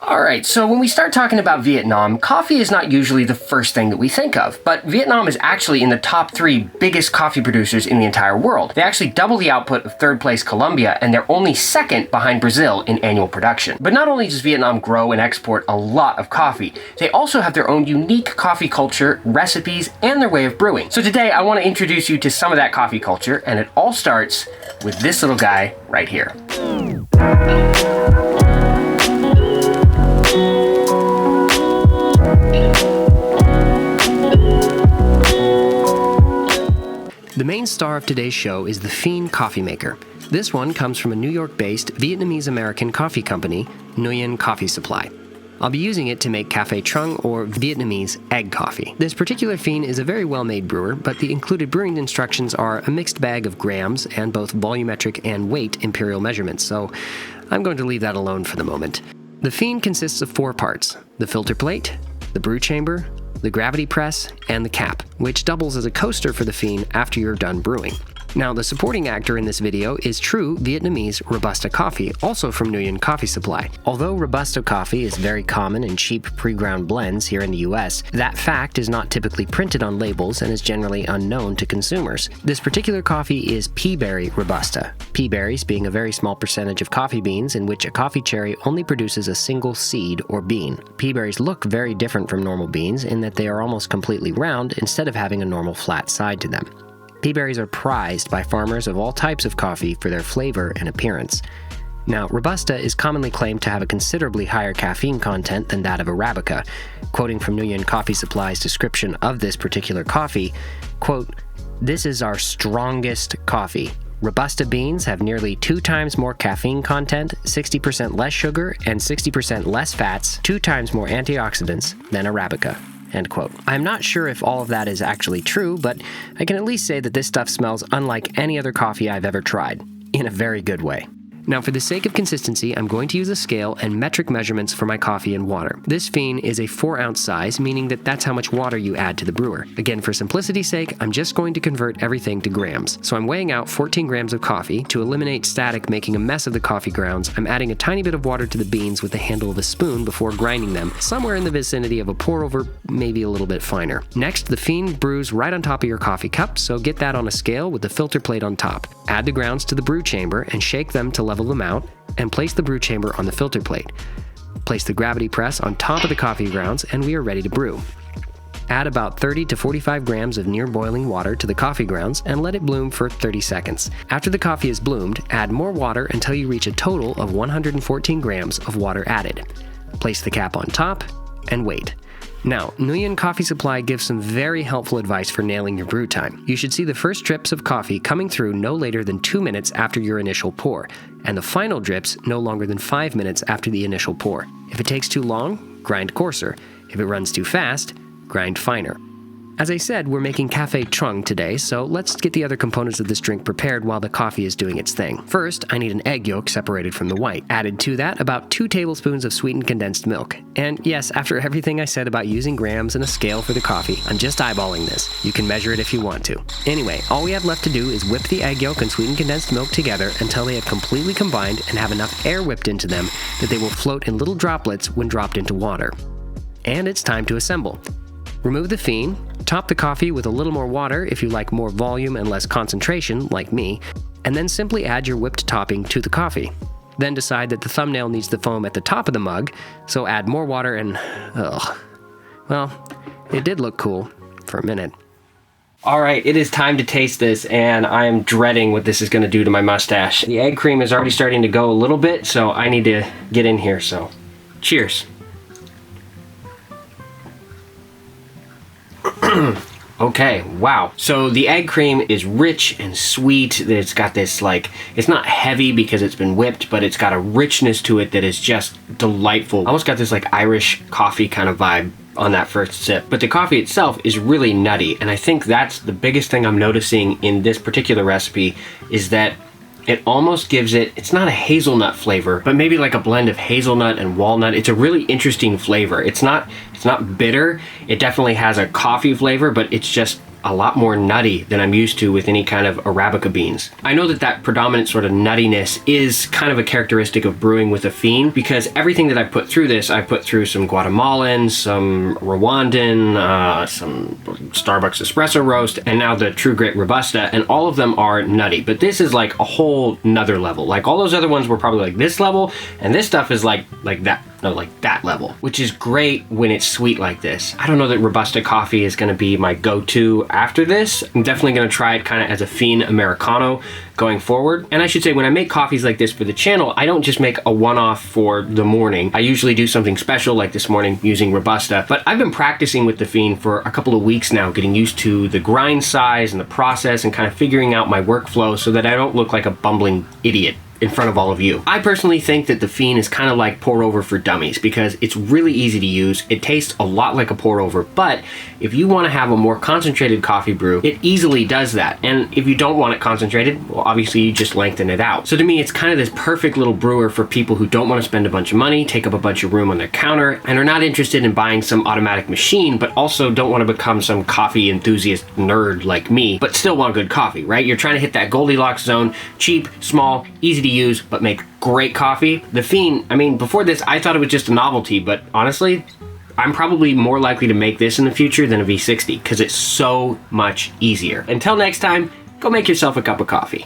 Alright, so when we start talking about Vietnam, coffee is not usually the first thing that we think of, but Vietnam is actually in the top 3 biggest coffee producers in the entire world. They actually double the output of third place Colombia, and they're only second behind Brazil in annual production. But not only does Vietnam grow and export a lot of coffee, they also have their own unique coffee culture, recipes, and their way of brewing. So today I want to introduce you to some of that coffee culture, and it all starts with this little guy right here. The main star of today's show is the Phin coffee maker. This one comes from a New York-based Vietnamese-American coffee company, Nguyen Coffee Supply. I'll be using it to make Ca Phe Trung, or Vietnamese Egg Coffee. This particular Phin is a very well-made brewer, but the included brewing instructions are a mixed bag of grams and both volumetric and weight imperial measurements, so I'm going to leave that alone for the moment. The Phin consists of 4 parts: the filter plate, the brew chamber, the gravity press, and the cap, which doubles as a coaster for the Phin after you're done brewing. Now, the supporting actor in this video is true Vietnamese Robusta coffee, also from Nguyen Coffee Supply. Although Robusta coffee is very common in cheap pre-ground blends here in the US, that fact is not typically printed on labels and is generally unknown to consumers. This particular coffee is pea berry Robusta, pea berries being a very small percentage of coffee beans in which a coffee cherry only produces a single seed or bean. Pea berries look very different from normal beans in that they are almost completely round instead of having a normal flat side to them. Pea berries are prized by farmers of all types of coffee for their flavor and appearance. Now, Robusta is commonly claimed to have a considerably higher caffeine content than that of Arabica. Quoting from Nguyen Coffee Supply's description of this particular coffee, quote, "This is our strongest coffee. Robusta beans have nearly 2 times more caffeine content, 60% less sugar, and 60% less fats, 2 times more antioxidants than Arabica." End quote. I'm not sure if all of that is actually true, but I can at least say that this stuff smells unlike any other coffee I've ever tried, in a very good way. Now, for the sake of consistency, I'm going to use a scale and metric measurements for my coffee and water. This Phin is a 4-ounce size, meaning that that's how much water you add to the brewer. Again, for simplicity's sake, I'm just going to convert everything to grams. So I'm weighing out 14 grams of coffee. To eliminate static making a mess of the coffee grounds, I'm adding a tiny bit of water to the beans with the handle of a spoon before grinding them, somewhere in the vicinity of a pour-over, maybe a little bit finer. Next, the Phin brews right on top of your coffee cup, so get that on a scale with the filter plate on top. Add the grounds to the brew chamber and shake them to level them out, and place the brew chamber on the filter plate. Place the gravity press on top of the coffee grounds, and we are ready to brew. Add about 30 to 45 grams of near boiling water to the coffee grounds and let it bloom for 30 seconds. After the coffee is bloomed, add more water until you reach a total of 114 grams of water added. Place the cap on top and wait. Now, Nguyen Coffee Supply gives some very helpful advice for nailing your brew time. You should see the first drips of coffee coming through no later than 2 minutes after your initial pour, and the final drips no longer than 5 minutes after the initial pour. If it takes too long, grind coarser. If it runs too fast, grind finer. As I said, we're making Ca Phe Trung today, so let's get the other components of this drink prepared while the coffee is doing its thing. First, I need an egg yolk separated from the white. Added to that, about 2 tablespoons of sweetened condensed milk. And yes, after everything I said about using grams and a scale for the coffee, I'm just eyeballing this. You can measure it if you want to. Anyway, all we have left to do is whip the egg yolk and sweetened condensed milk together until they have completely combined and have enough air whipped into them that they will float in little droplets when dropped into water. And it's time to assemble. Remove the Phin, top the coffee with a little more water if you like more volume and less concentration, like me, and then simply add your whipped topping to the coffee. Then decide that the thumbnail needs the foam at the top of the mug, so add more water and... Well, it did look cool for a minute. Alright, it is time to taste this, and I am dreading what this is going to do to my mustache. The egg cream is already starting to go a little bit, so I need to get in here, so cheers. Okay, wow. So the egg cream is rich and sweet. It's got this, like, it's not heavy because it's been whipped, but it's got a richness to it that is just delightful. Almost got this, like, Irish coffee kind of vibe on that first sip. But the coffee itself is really nutty, and I think that's the biggest thing I'm noticing in this particular recipe is that it almost gives it, it's not a hazelnut flavor, but maybe like a blend of hazelnut and walnut. It's a really interesting flavor. It's not bitter. It definitely has a coffee flavor, but it's just a lot more nutty than I'm used to with any kind of Arabica beans. I know that predominant sort of nuttiness is kind of a characteristic of brewing with a Phin, because everything that I put through this, I put through some Guatemalan, some Rwandan, some Starbucks espresso roast, and now the True Grit Robusta, and all of them are nutty. But this is like a whole nother level. Like all those other ones were probably like this level, and this stuff is like that. No, like that level, which is great when it's sweet like this. I don't know that Robusta coffee is gonna be my go-to after this. I'm definitely gonna try it kind of as a Phin Americano going forward. And I should say, when I make coffees like this for the channel, I don't just make a one-off for the morning. I usually do something special like this morning using Robusta, but I've been practicing with the Phin for a couple of weeks now, getting used to the grind size and the process and kind of figuring out my workflow so that I don't look like a bumbling idiot in front of all of you. I personally think that the Phin is kind of like pour over for dummies, because it's really easy to use. It tastes a lot like a pour over, but if you want to have a more concentrated coffee brew, it easily does that. And if you don't want it concentrated, well, obviously you just lengthen it out. So to me, it's kind of this perfect little brewer for people who don't want to spend a bunch of money, take up a bunch of room on their counter, and are not interested in buying some automatic machine, but also don't want to become some coffee enthusiast nerd like me, but still want good coffee, right? You're trying to hit that Goldilocks zone, cheap, small, easy to use, but make great coffee. The Phin, I mean, before this, I thought it was just a novelty, but honestly, I'm probably more likely to make this in the future than a V60, because it's so much easier. Until next time, go make yourself a cup of coffee.